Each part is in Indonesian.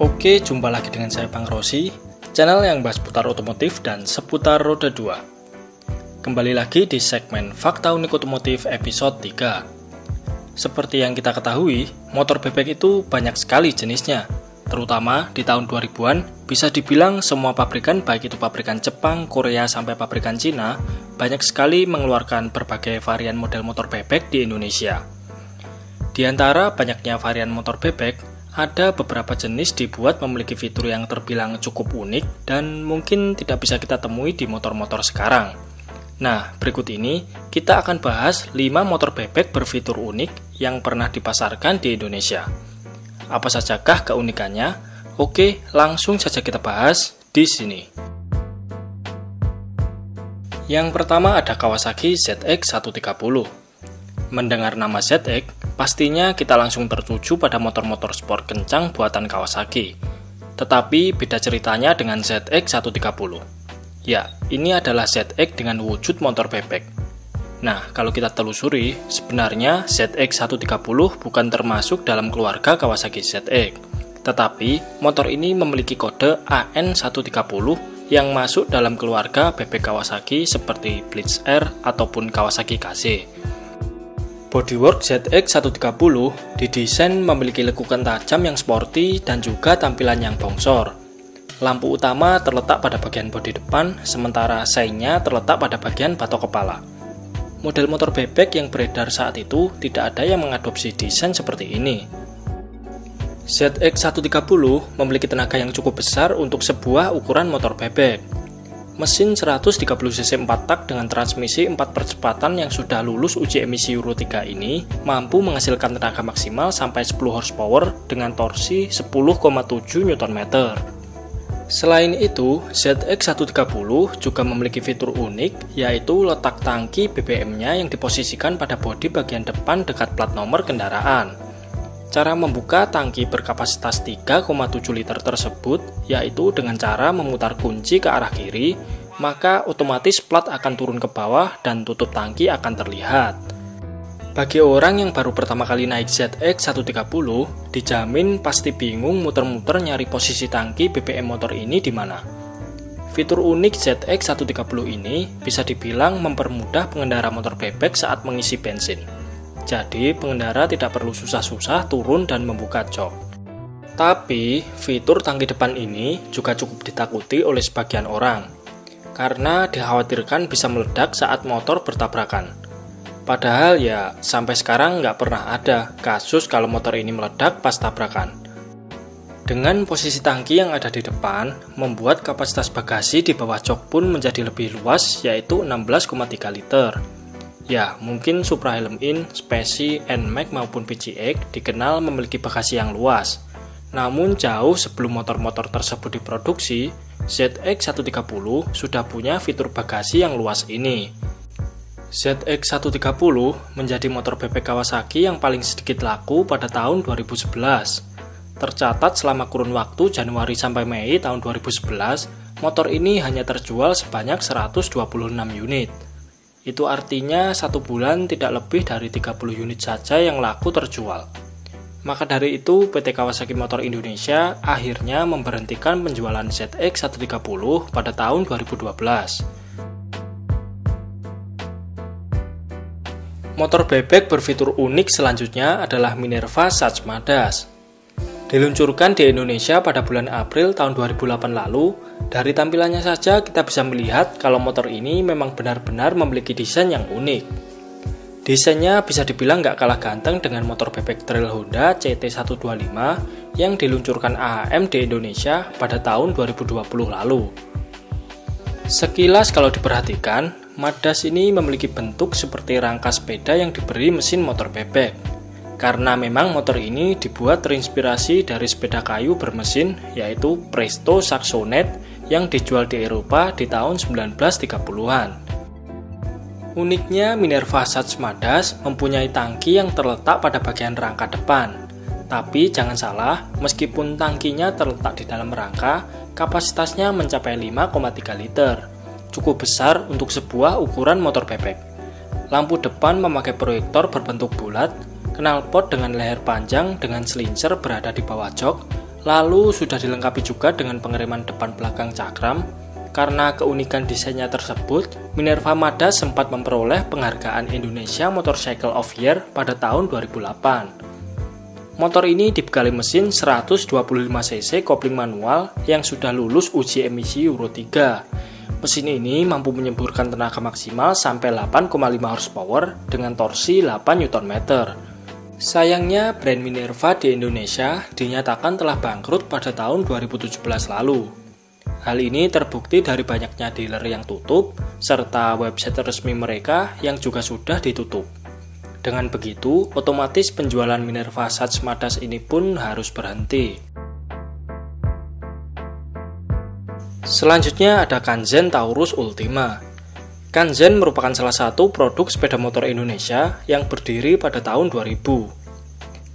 Oke, jumpa lagi dengan saya Bang Rosi, channel yang bahas seputar otomotif dan seputar roda 2. Kembali lagi di segmen Fakta Unik Otomotif episode 3. Seperti yang kita ketahui, motor bebek itu banyak sekali jenisnya. Terutama di tahun 2000-an, bisa dibilang semua pabrikan, baik itu pabrikan Jepang, Korea, sampai pabrikan Cina, banyak sekali mengeluarkan berbagai varian model motor bebek di Indonesia. Di antara banyaknya varian motor bebek, ada beberapa jenis dibuat memiliki fitur yang terbilang cukup unik dan mungkin tidak bisa kita temui di motor-motor sekarang. Nah, berikut ini kita akan bahas 5 motor bebek berfitur unik yang pernah dipasarkan di Indonesia. Apa sajakah keunikannya? Oke, langsung saja kita bahas di sini. Yang pertama ada Kawasaki ZX130. Mendengar nama ZX, pastinya kita langsung tertuju pada motor-motor sport kencang buatan Kawasaki. Tetapi beda ceritanya dengan ZX130. Ya, ini adalah ZX dengan wujud motor bebek. Nah, kalau kita telusuri, sebenarnya ZX130 bukan termasuk dalam keluarga Kawasaki ZX. Tetapi, motor ini memiliki kode AN130 yang masuk dalam keluarga bebek Kawasaki seperti Blitz R ataupun Kawasaki KZ. Bodywork ZX130 didesain memiliki lekukan tajam yang sporty dan juga tampilan yang bongsor. Lampu utama terletak pada bagian bodi depan, sementara seinnya terletak pada bagian batok kepala. Model motor bebek yang beredar saat itu tidak ada yang mengadopsi desain seperti ini. ZX130 memiliki tenaga yang cukup besar untuk sebuah ukuran motor bebek. Mesin 130cc 4 tak dengan transmisi 4 percepatan yang sudah lulus uji emisi Euro 3 ini mampu menghasilkan tenaga maksimal sampai 10 horsepower dengan torsi 10,7 Nm. Selain itu, ZX130 juga memiliki fitur unik, yaitu letak tangki BBM-nya yang diposisikan pada bodi bagian depan dekat plat nomor kendaraan. Cara membuka tangki berkapasitas 3,7 liter tersebut yaitu dengan cara memutar kunci ke arah kiri, maka otomatis plat akan turun ke bawah dan tutup tangki akan terlihat. Bagi orang yang baru pertama kali naik ZX130, dijamin pasti bingung muter-muter nyari posisi tangki BBM motor ini di mana. Fitur unik ZX130 ini bisa dibilang mempermudah pengendara motor bebek saat mengisi bensin. Jadi, pengendara tidak perlu susah-susah turun dan membuka jok. Tapi, fitur tangki depan ini juga cukup ditakuti oleh sebagian orang, karena dikhawatirkan bisa meledak saat motor bertabrakan. Padahal ya, sampai sekarang nggak pernah ada kasus kalau motor ini meledak pas tabrakan. Dengan posisi tangki yang ada di depan, membuat kapasitas bagasi di bawah jok pun menjadi lebih luas, yaitu 16,3 liter. Ya, mungkin Supra Helm In, Speci, NMAX maupun PCX dikenal memiliki bagasi yang luas. Namun jauh sebelum motor-motor tersebut diproduksi, ZX130 sudah punya fitur bagasi yang luas ini. ZX130 menjadi motor bebek Kawasaki yang paling sedikit laku pada tahun 2011. Tercatat selama kurun waktu Januari sampai Mei tahun 2011, motor ini hanya terjual sebanyak 126 unit. Itu artinya satu bulan tidak lebih dari 30 unit saja yang laku terjual. Maka dari itu, PT Kawasaki Motor Indonesia akhirnya memberhentikan penjualan ZX130 pada tahun 2012. Motor bebek berfitur unik selanjutnya adalah Minerva Satsmadas. Diluncurkan di Indonesia pada bulan April tahun 2008 lalu, dari tampilannya saja kita bisa melihat kalau motor ini memang benar-benar memiliki desain yang unik. Desainnya bisa dibilang nggak kalah ganteng dengan motor bebek trail Honda CT125 yang diluncurkan AHM di Indonesia pada tahun 2020 lalu. Sekilas kalau diperhatikan, Madas ini memiliki bentuk seperti rangka sepeda yang diberi mesin motor bebek. Karena memang motor ini dibuat terinspirasi dari sepeda kayu bermesin yaitu Presto Saxonet yang dijual di Eropa di tahun 1930-an. Uniknya Minerva Satsmadas mempunyai tangki yang terletak pada bagian rangka depan. Tapi jangan salah, meskipun tangkinya terletak di dalam rangka, kapasitasnya mencapai 5,3 liter. Cukup besar untuk sebuah ukuran motor bebek. Lampu depan memakai proyektor berbentuk bulat, knalpot dengan leher panjang dengan selincer berada di bawah jok, Lalu sudah dilengkapi juga dengan pengereman depan belakang cakram. Karena keunikan desainnya tersebut, Minerva Mazda sempat memperoleh penghargaan Indonesia Motorcycle of Year pada tahun 2008. Motor ini dibekali mesin 125cc kopling manual yang sudah lulus uji emisi Euro 3. Mesin ini mampu menyemburkan tenaga maksimal sampai 8,5 horsepower dengan torsi 8 Nm. Sayangnya, brand Minerva di Indonesia dinyatakan telah bangkrut pada tahun 2017 lalu. Hal ini terbukti dari banyaknya dealer yang tutup, serta website resmi mereka yang juga sudah ditutup. Dengan begitu, otomatis penjualan Minerva Sachs Mazda ini pun harus berhenti. Selanjutnya ada Kanzen Taurus Ultima. Kanzen merupakan salah satu produk sepeda motor Indonesia yang berdiri pada tahun 2000.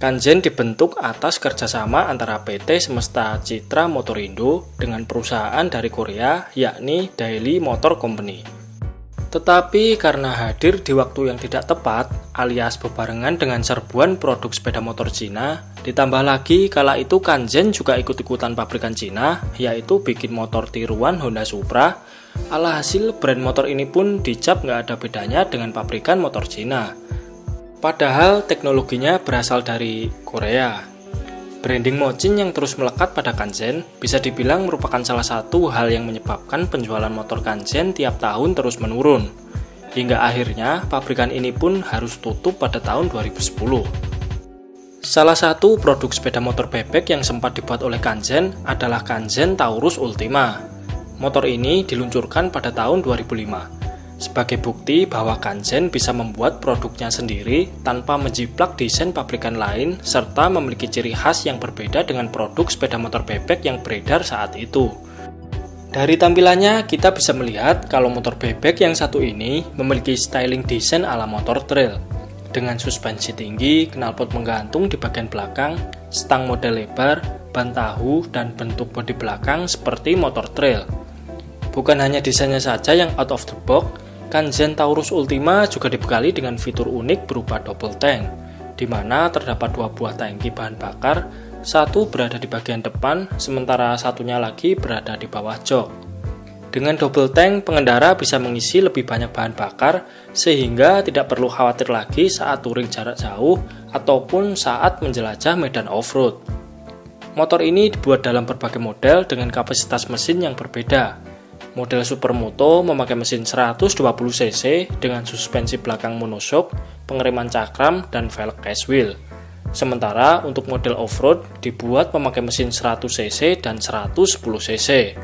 Kanzen dibentuk atas kerjasama antara PT Semesta Citra Motorindo dengan perusahaan dari Korea yakni Daily Motor Company. Tetapi karena hadir di waktu yang tidak tepat alias bebarengan dengan serbuan produk sepeda motor Cina, ditambah lagi kala itu Kanzen juga ikut-ikutan pabrikan Cina yaitu bikin motor tiruan Honda Supra. Alhasil brand motor ini pun dicap nggak ada bedanya dengan pabrikan motor Cina. Padahal teknologinya berasal dari Korea. Branding Mochin yang terus melekat pada Kanzen bisa dibilang merupakan salah satu hal yang menyebabkan penjualan motor Kanzen tiap tahun terus menurun. Hingga akhirnya pabrikan ini pun harus tutup pada tahun 2010. Salah satu produk sepeda motor bebek yang sempat dibuat oleh Kanzen adalah Kanzen Taurus Ultima. Motor ini diluncurkan pada tahun 2005. Sebagai bukti bahwa Kanzen bisa membuat produknya sendiri tanpa menjiplak desain pabrikan lain serta memiliki ciri khas yang berbeda dengan produk sepeda motor bebek yang beredar saat itu. Dari tampilannya kita bisa melihat kalau motor bebek yang satu ini memiliki styling desain ala motor trail dengan suspensi tinggi, knalpot menggantung di bagian belakang, stang model lebar, ban tahu, dan bentuk bodi belakang seperti motor trail. Bukan hanya desainnya saja yang out of the box, Kanzen Taurus Ultima juga dibekali dengan fitur unik berupa double tank, di mana terdapat dua buah tangki bahan bakar, satu berada di bagian depan, sementara satunya lagi berada di bawah jok. Dengan double tank, pengendara bisa mengisi lebih banyak bahan bakar, sehingga tidak perlu khawatir lagi saat touring jarak jauh ataupun saat menjelajah medan off-road. Motor ini dibuat dalam berbagai model dengan kapasitas mesin yang berbeda. Model Supermoto memakai mesin 120cc dengan suspensi belakang monoshock, pengereman cakram, dan velg case wheel. Sementara untuk model off-road dibuat memakai mesin 100cc dan 110cc.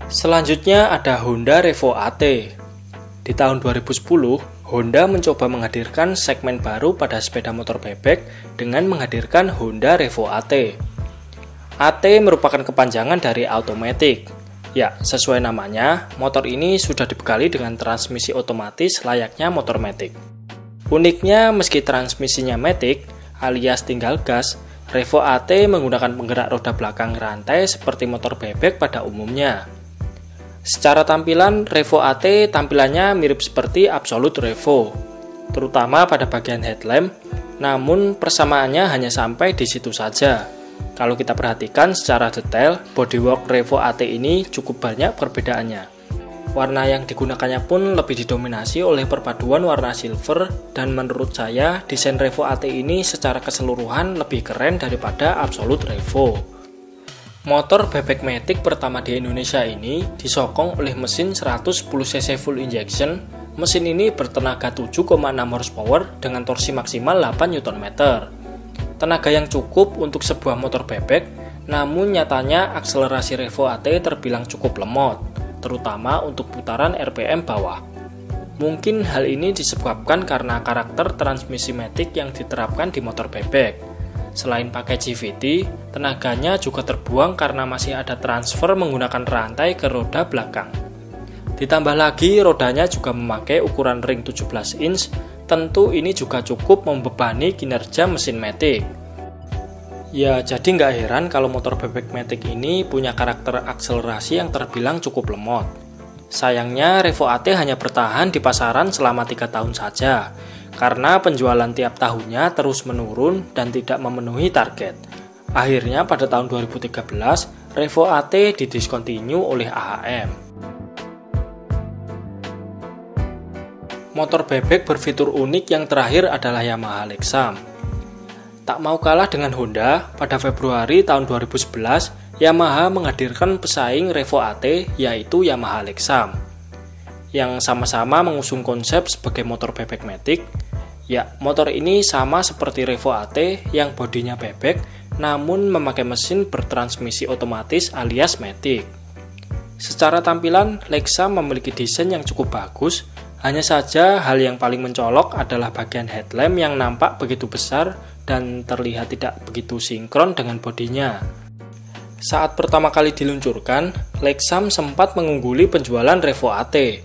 Selanjutnya ada Honda Revo AT. Di tahun 2010, Honda mencoba menghadirkan segmen baru pada sepeda motor bebek dengan menghadirkan Honda Revo AT. AT merupakan kepanjangan dari Automatic. Ya, sesuai namanya, motor ini sudah dibekali dengan transmisi otomatis layaknya motor matic. Uniknya, meski transmisinya matic alias tinggal gas, Revo AT menggunakan penggerak roda belakang rantai seperti motor bebek pada umumnya. Secara tampilan, Revo AT tampilannya mirip seperti Absolute Revo, terutama pada bagian headlamp, namun persamaannya hanya sampai di situ saja. Kalau kita perhatikan secara detail, bodywork Revo AT ini cukup banyak perbedaannya. Warna yang digunakannya pun lebih didominasi oleh perpaduan warna silver, dan menurut saya desain Revo AT ini secara keseluruhan lebih keren daripada Absolute Revo. Motor bebek matic pertama di Indonesia ini disokong oleh mesin 110cc full injection. Mesin ini bertenaga 7,6 horsepower dengan torsi maksimal 8 Nm. Tenaga yang cukup untuk sebuah motor bebek, namun nyatanya akselerasi Revo AT terbilang cukup lemot, terutama untuk putaran RPM bawah. Mungkin hal ini disebabkan karena karakter transmisi matic yang diterapkan di motor bebek. Selain pakai GVT, tenaganya juga terbuang karena masih ada transfer menggunakan rantai ke roda belakang. Ditambah lagi rodanya juga memakai ukuran ring 17 inch. Tentu ini juga cukup membebani kinerja mesin matic. Ya, jadi nggak heran kalau motor bebek matic ini punya karakter akselerasi yang terbilang cukup lemot. Sayangnya Revo AT hanya bertahan di pasaran selama 3 tahun saja. karena penjualan tiap tahunnya terus menurun dan tidak memenuhi target. Akhirnya pada tahun 2013, Revo AT didiskontinue oleh AHM. Motor bebek berfitur unik yang terakhir adalah Yamaha Lexam. Tak mau kalah dengan Honda, pada Februari tahun 2011, Yamaha menghadirkan pesaing Revo AT yaitu Yamaha Lexam, yang sama-sama mengusung konsep sebagai motor bebek matic. Ya, motor ini sama seperti Revo AT yang bodinya bebek, namun memakai mesin bertransmisi otomatis alias matic. Secara tampilan, Lexam memiliki desain yang cukup bagus. Hanya saja hal yang paling mencolok adalah bagian headlamp yang nampak begitu besar dan terlihat tidak begitu sinkron dengan bodinya. Saat pertama kali diluncurkan, Lexam sempat mengungguli penjualan Revo AT.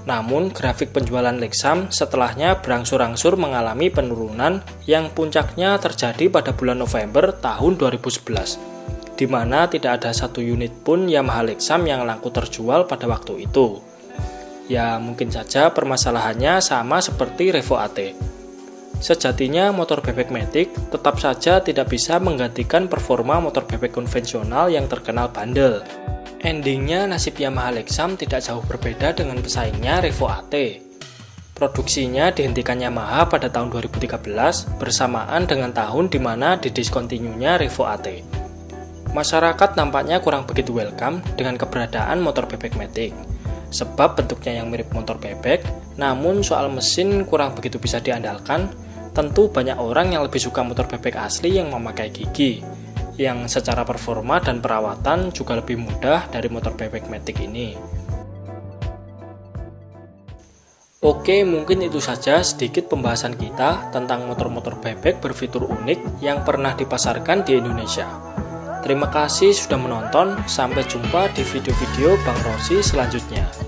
Namun, grafik penjualan Lexam setelahnya berangsur-angsur mengalami penurunan yang puncaknya terjadi pada bulan November tahun 2011, di mana tidak ada satu unit pun Yamaha Lexam yang laku terjual pada waktu itu. Ya, mungkin saja permasalahannya sama seperti Revo AT. Sejatinya motor bebek matic tetap saja tidak bisa menggantikan performa motor bebek konvensional yang terkenal bandel. Endingnya nasib Yamaha Lexam tidak jauh berbeda dengan pesaingnya Revo AT. Produksinya dihentikan Yamaha pada tahun 2013 bersamaan dengan tahun di mana didiskontinunya Revo AT. Masyarakat nampaknya kurang begitu welcome dengan keberadaan motor bebek matic, sebab bentuknya yang mirip motor bebek, namun soal mesin kurang begitu bisa diandalkan. Tentu banyak orang yang lebih suka motor bebek asli yang memakai gigi, yang secara performa dan perawatan juga lebih mudah dari motor bebek matic ini. Oke, mungkin itu saja sedikit pembahasan kita tentang motor-motor bebek berfitur unik yang pernah dipasarkan di Indonesia. Terima kasih sudah menonton, sampai jumpa di video-video Bang Rosi selanjutnya.